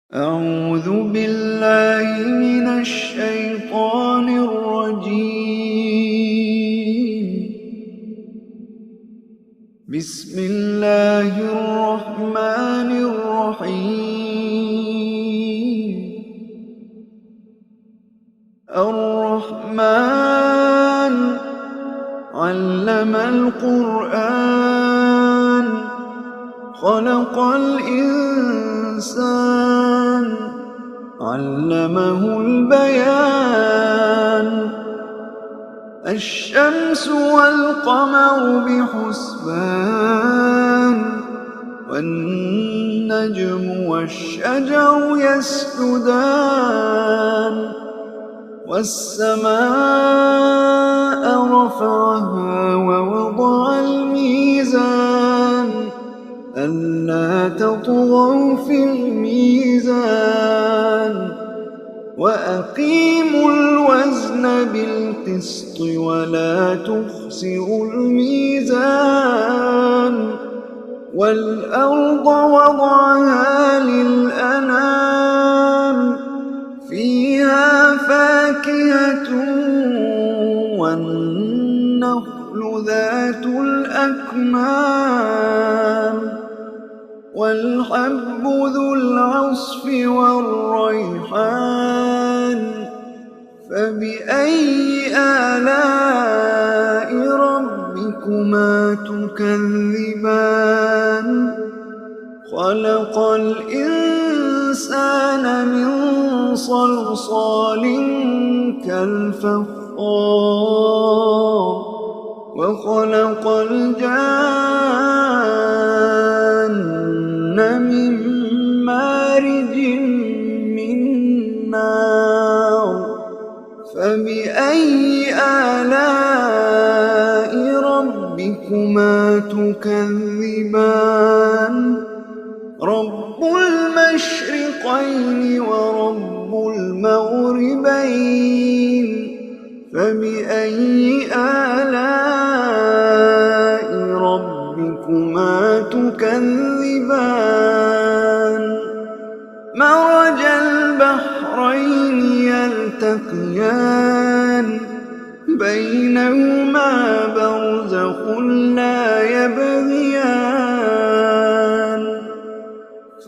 أعوذ بالله من الشيطان الرجيم. بسم الله الرحمن الرحيم. الرحمن علم القرآن خلق الإنسان علمه البيان. الشمس والقمر بحسبان والنجم والشجر يسجدان. والسماء رفعها ووضع الميزان ألا تطغوا في الميزان وأقيموا الوزن بالقسط ولا تخسروا الميزان. والأرض وضعها للأنام فيها فاكهة والنخل ذات الأكمام والحب ذو العصف والريحان. فبأي آلاء ربكما تكذبان؟ خلق الإنسان من صلصال كالفخار وخلق الجان من مارج من نار. فبأي آلاء ربكما تكذبان؟ رب المشرقين ورب المغربين. فبأي آلاء ربكما تكذبان؟ مرج البحرين يلتقيان بينهما برزخ لا يبغيان.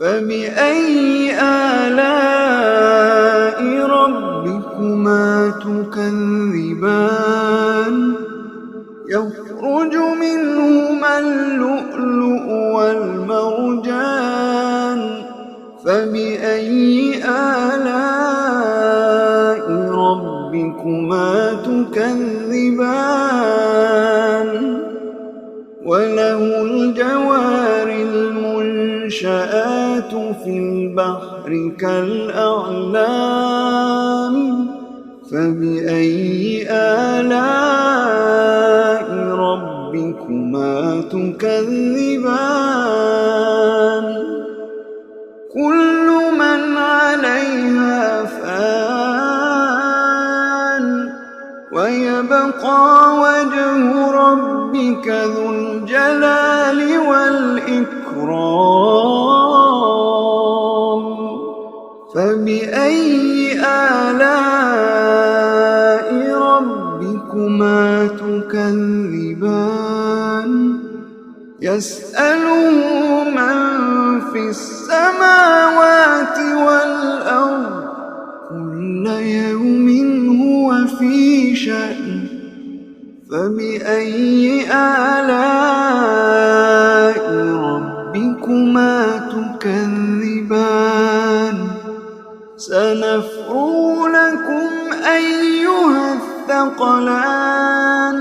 فبأي آلاء ربكما تكذبان؟ يخرج منهما اللؤلؤ والمرجان. فبأي آلاء ربكما تكذبان؟ وله الجوار المنشآت في البحر كالأعلام. فبأي آلاء ربكما تكذبان؟ كل من عليها فان ويبقى وجه ربك ذو الجلال والإكرام. فبأي آلاء ربكما تكذبان؟ يسأله من في السماوات والأرض كل يوم هو في شأن. فبأي آلاء ربكما تكذبان؟ سنفرغ لكم أيها الثقلان.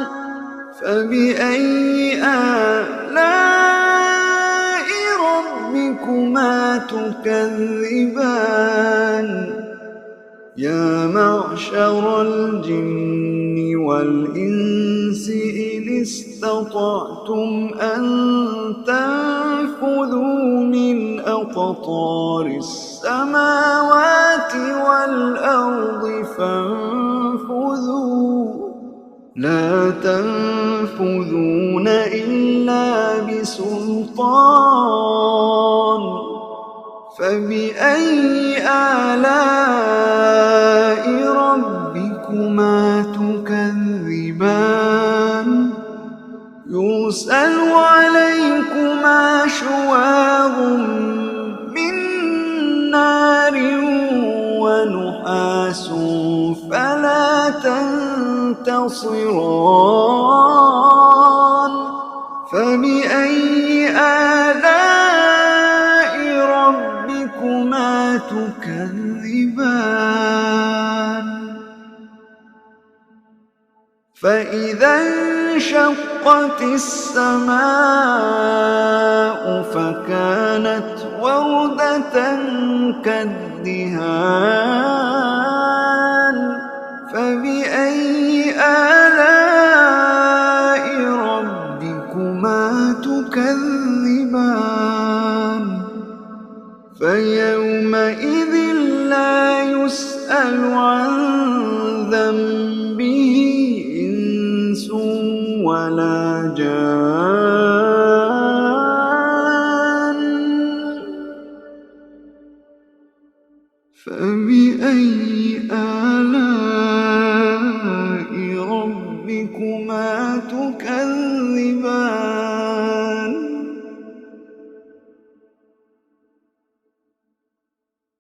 فبأي آلاء ربكما تكذبان؟ يا معشر الجن والإنس إن استطعتم أن تنفذوا من أقطار السماوات والأرض فانفذوا لا تنفذون إلا بسلطان. فبأي آلاء ربكما تكذبان يرسل عليكما شواظ من نار ونحاس فلا تنتصران فبأي آلاء ربكما تكذبان فإذا انشقت السماء فكانت وردة كالدهان فبأي آلاء ربكما تكذبان فيومئذ لا يسأل عن ذنبه إنس ولا جان فبأي آلاء ربكما تكذبان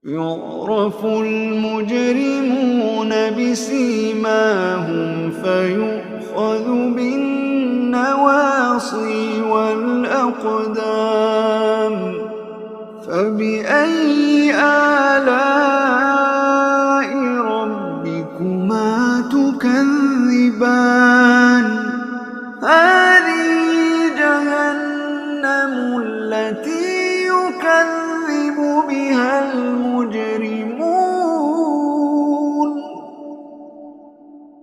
يعرف المجرمون بسيماهم فيؤخذ بالنواصي والأقدام فبأي آلاء ربكما تكذبان هذه جهنم التي يكذب بها المجرمون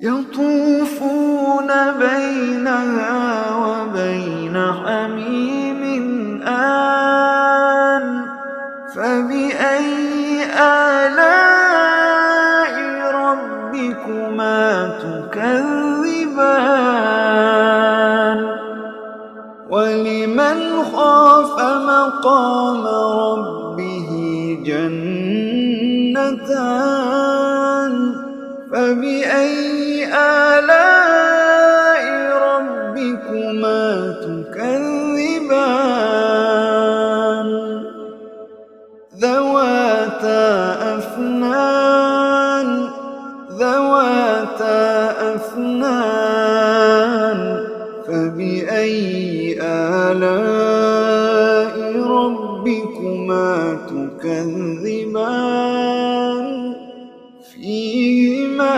يطوفون بينها وبين حميم آن فبأي آلاء ربكما تكذبان ولمن خاف مقام ربه جنتان فبأي آلاء ربكما تكذبان ذواتا أفنان فبأي آلاء ربكما تكذبان فيهما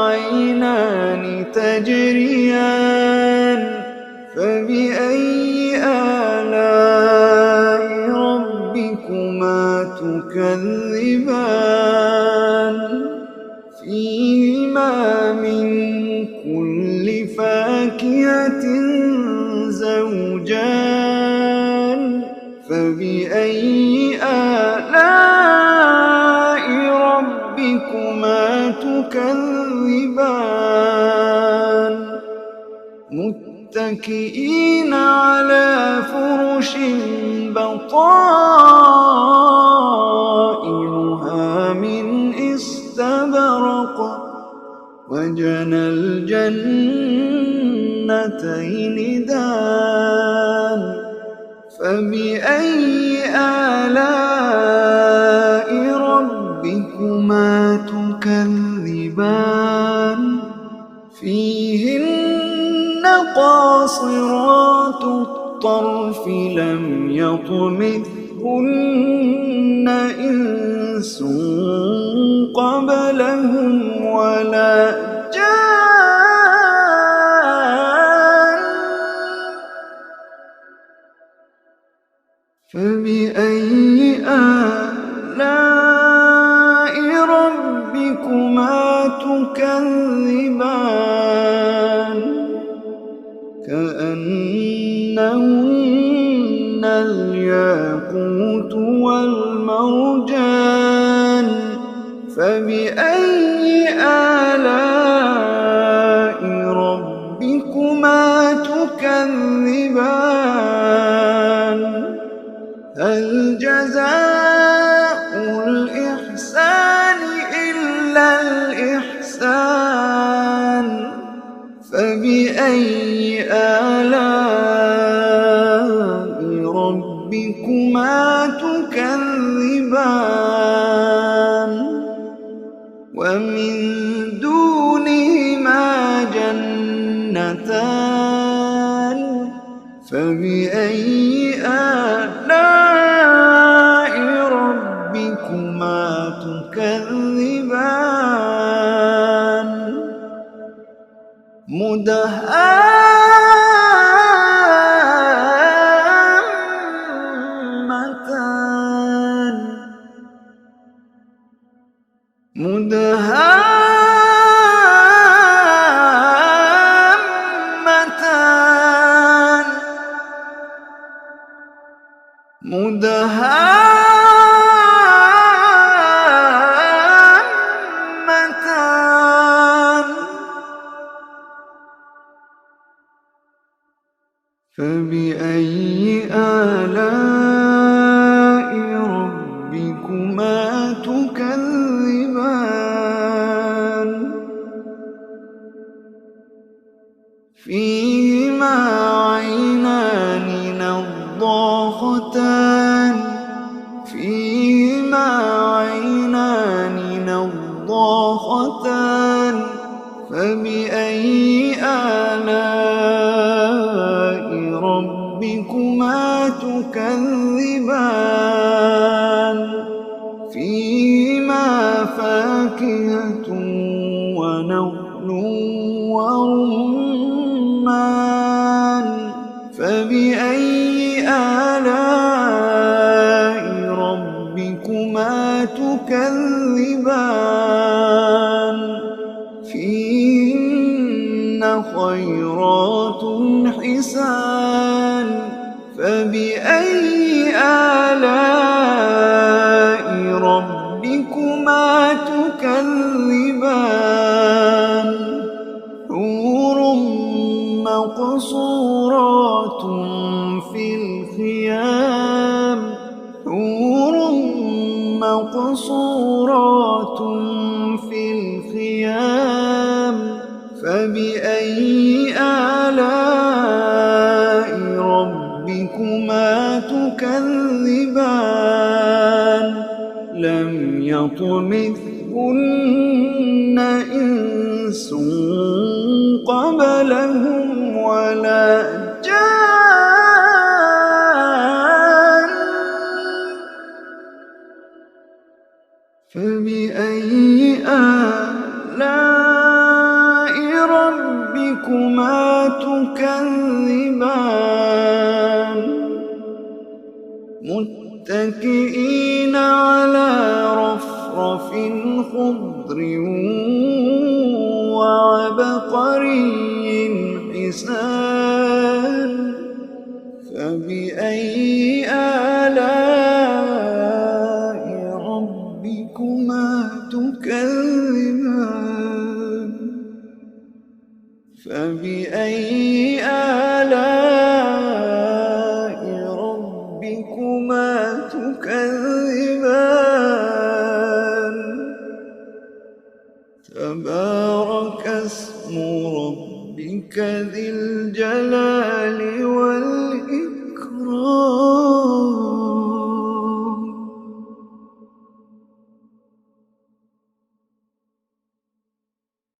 عينان تجريان فبأي آلاء ربكما تكذبان فيهما من كل فاكهة زوجان فبأي آلاء ربكما تكذبان متكئين على فرش بطائنها من استبرق وجنى الجنتين دان فبأي آلاء ربكما تكذبان فيهن قاصرات الطرف لم يطمثهن إنس قبلهم ولا جان فبأي آلاء ربكما تكذبان كأنهن الياقوت والمرجان فبأي آلاء ربكما تكذبان هل جزاء الإحسان إلا الإحسان فبأي آلاء ربكما تكذبان ومن دونهما جنتان فبأي آلاء ربكما تكذبان مدهامتان مدهامتان فبأي آلاء ربكما تكذبان فيهما عينان نضاختان فيهما عينان نضاختان فبأي آلاء ربكما تكذبان فيهما فاكهة ونخل ورمان فبأي آلاء ربكما تكذبان فيهن خيرات حسان فبأي آلاء ربكما تكذبان حور مقصورات في الخيام حور مقصورات في الخيام فبأي آلاء ربكما تكذبان لم يطمثهن إنس قبلهم ولا جان فبأي آلاء ربكما تكذبان متكئين على رفرف خضر وعبقري حسان فبأي آلاء ربكما تكذبان فبأي آلاء ربكما تكذبان تبارك اسم ربك ذي الجلال والإكرام